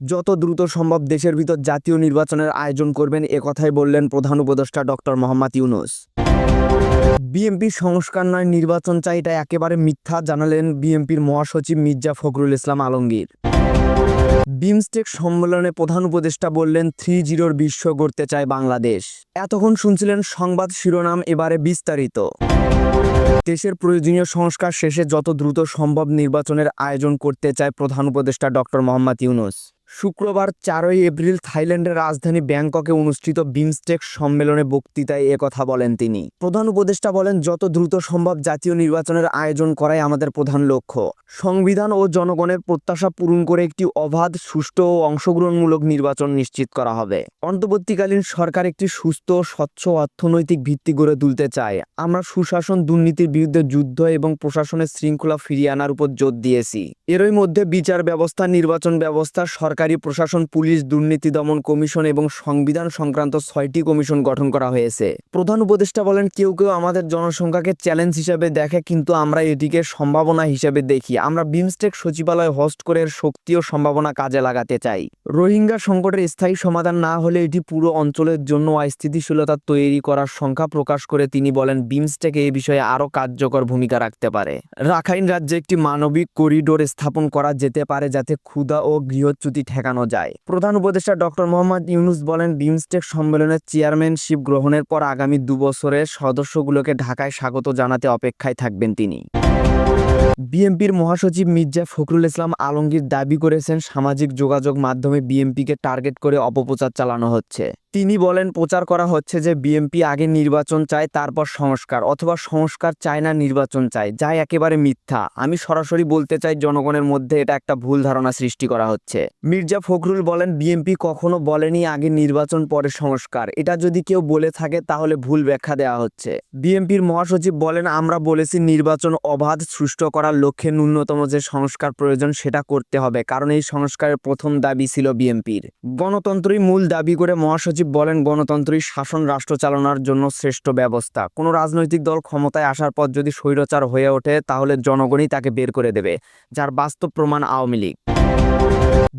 যত দ্রুত সম্ভব দেশের ভিতর জাতীয় নির্বাচনের আয়োজন করবেন একথাই বললেন প্রধান উপদেষ্টা ডক্টর মোহাম্মদ ইউনূস। বিএনপি সংস্কার নয় নির্বাচন চাই, এটা একেবারে মিথ্যা জানালেন বিএনপির মহাসচিব মির্জা ফখরুল ইসলাম আলমগীর। বিমস্টেক সম্মেলনে প্রধান উপদেষ্টা বললেন 3-0 বিশ্ব গড়তে চায় বাংলাদেশ। এতক্ষণ শুনছিলেন সংবাদ শিরোনাম, এবারে বিস্তারিত। দেশের প্রয়োজনীয় সংস্কার শেষে যত দ্রুত সম্ভব নির্বাচনের আয়োজন করতে চায় প্রধান উপদেষ্টা ডক্টর মোহাম্মদ ইউনূস। শুক্রবার 4 এপ্রিল থাইল্যান্ডের রাজধানী ব্যাংককে অনুষ্ঠিত বিমস্টেক সম্মেলনে বক্তৃতায় একথা বলেন তিনি। প্রধান উপদেষ্টা বলেন, যত দ্রুত সম্ভব জাতীয় নির্বাচনের আয়োজন করাই আমাদের প্রধান লক্ষ্য। সংবিধান ও জনগণের প্রত্যাশা পূরণ করে একটি অবাধ, সুষ্ঠু ও অংশগ্রহণমূলক নির্বাচন নিশ্চিত করা হবে। অন্তর্বর্তীকালীন সরকার একটি সুস্থ, স্বচ্ছ অর্থনৈতিক ভিত্তি গড়ে তুলতে চায়। আমরা সুশাসন, দুর্নীতির বিরুদ্ধে যুদ্ধ এবং প্রশাসনের শৃঙ্খলা ফিরিয়ে আনার উপর জোর দিয়েছি। এরই মধ্যে বিচার ব্যবস্থা, নির্বাচন ব্যবস্থা, সরকারি প্রশাসন, পুলিশ, দুর্নীতি দমন কমিশন এবং সংবিধান সংক্রান্ত 6টি কমিশন গঠন করা হয়েছে। প্রধান উপদেষ্টা বলেন, কেউ কেউ আমাদের জনসংখ্যাকে চ্যালেঞ্জ হিসেবে দেখে, কিন্তু আমরা এটিকে সম্ভাবনা হিসেবে দেখি। আমরা বিমস্টেক সচিবালয় হোস্ট করে এর শক্তি ও সম্ভাবনা কাজে লাগাতে চাই। রোহিঙ্গা সংকটের স্থায়ী সমাধান না হলে এটি পুরো অঞ্চলের জন্য অস্থিতিশীলতা তৈরি করার সংখ্যা প্রকাশ করে তিনি বলেন, বিমস্টেক এই বিষয়ে আরও কার্যকর ভূমিকা রাখতে পারে। রাখাইন রাজ্যে একটি মানবিক করিডোর স্থাপন করা যেতে পারে যাতে ক্ষুধা ও গৃহচ্যুতি ঠেকানো যায়। প্রধান উপদেষ্টা ডক্টর মোহাম্মদ ইউনূস বলেন, বিমস্টেক সম্মেলনের চেয়ারম্যানশিপ গ্রহণের পর আগামী 2 বছরের সদস্যগুলোকে ঢাকায় স্বাগত জানাতে অপেক্ষায় থাকবেন তিনি। বিএনপির মহাসচিব মির্জা ফখরুল ইসলাম আলমগীর দাবি করেছেন, সামাজিক যোগাযোগ মাধ্যমে বিএনপিকে টার্গেট করে অপপ্রচার চালানো হচ্ছে। তিনি বলেন, প্রচার করা হচ্ছে যে বিএনপি আগে নির্বাচন চায়, তারপর সংস্কার, অথবা সংস্কার চায় না, নির্বাচন চায়, যা একেবারে মিথ্যা। আমি সরাসরি বলতে চাই, জনগণের মধ্যে এটা একটা ভুল ধারণা সৃষ্টি করা হচ্ছে। মির্জা ফখরুল বলেন, বিএনপি কখনো বলেনি আগে নির্বাচন পরে সংস্কার। এটা যদি কেউ বলে থাকে তাহলে ভুল ব্যাখ্যা দেওয়া হচ্ছে। বিএনপির মহাসচিব বলেন, আমরা বলেছি নির্বাচন অবাধ, সুষ্ঠু করার লক্ষ্যে ন্যূনতম যে সংস্কার প্রয়োজন সেটা করতে হবে, কারণ এই সংস্কারের প্রথম দাবি ছিল বিএনপির। গণতন্ত্রই মূল দাবি করে মহাসচিব বলেন, গণতন্ত্রই শাসন রাষ্ট্র চালানোর জন্য শ্রেষ্ঠ ব্যবস্থা। কোনো রাজনৈতিক দল ক্ষমতায় আসার পর যদি স্বৈরাচার হয়ে ওঠে তাহলে জনগণই তাকে বের করে দেবে, যার বাস্তব প্রমাণ আওয়ামী লীগ।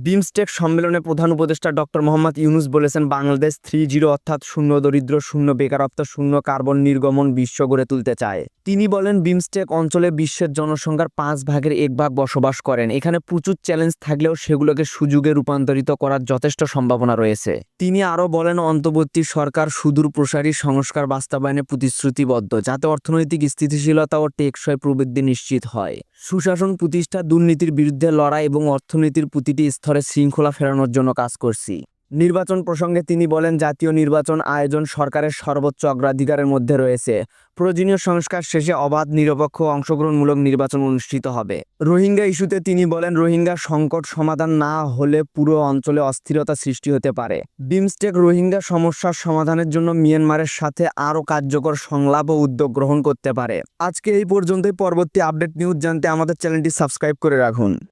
বিমস্টেক সম্মেলনে প্রধান উপদেষ্টা ডক্টর মোহাম্মদ ইউনূস বলেছেন, বাংলাদেশ 3-0 অর্থাৎ শূন্য দরিদ্র, শূন্য বেকারত্ব, শূন্য কার্বন নির্গমন বিশ্ব গড়ে তুলতে চায়। তিনি বলেন, বিমস্টেক অঞ্চলে বিশ্বের জনসংখ্যার 5/1 বসবাস করেন। এখানে প্রচুর চ্যালেঞ্জ থাকলেও সেগুলোকে সুযোগে রূপান্তরিত করার যথেষ্ট সম্ভাবনা রয়েছে। তিনি আরও বলেন, অন্তর্বর্তী সরকার সুদূর প্রসারী সংস্কার বাস্তবায়নে প্রতিশ্রুতিবদ্ধ, যাতে অর্থনৈতিক স্থিতিশীলতা ও টেকসই প্রবৃদ্ধি নিশ্চিত হয়। সুশাসন প্রতিষ্ঠা, দুর্নীতির বিরুদ্ধে লড়াই এবং অর্থনীতির প্রতিটি স্তরে শৃঙ্খলা ফেরানোর জন্য কাজ করছি। নির্বাচন প্রসঙ্গে তিনি বলেন, জাতীয় নির্বাচন আয়োজন সরকারের সর্বোচ্চ অগ্রাধিকারের মধ্যে রয়েছে। প্রয়োজনীয় সংস্কার শেষে অবাধ, নিরপেক্ষ, অংশগ্রহণমূলক নির্বাচন অনুষ্ঠিত হবে। রোহিঙ্গা ইস্যুতে তিনি বলেন, রোহিঙ্গা সংকট সমাধান না হলে পুরো অঞ্চলে অস্থিরতা সৃষ্টি হতে পারে। বিমস্টেক রোহিঙ্গা সমস্যার সমাধানের জন্য মিয়ানমারের সাথে আরও কার্যকর সংলাপ ও উদ্যোগ গ্রহণ করতে পারে। আজকে এই পর্যন্তই। পরবর্তী আপডেট নিউজ জানতে আমাদের চ্যানেলটি সাবস্ক্রাইব করে রাখুন।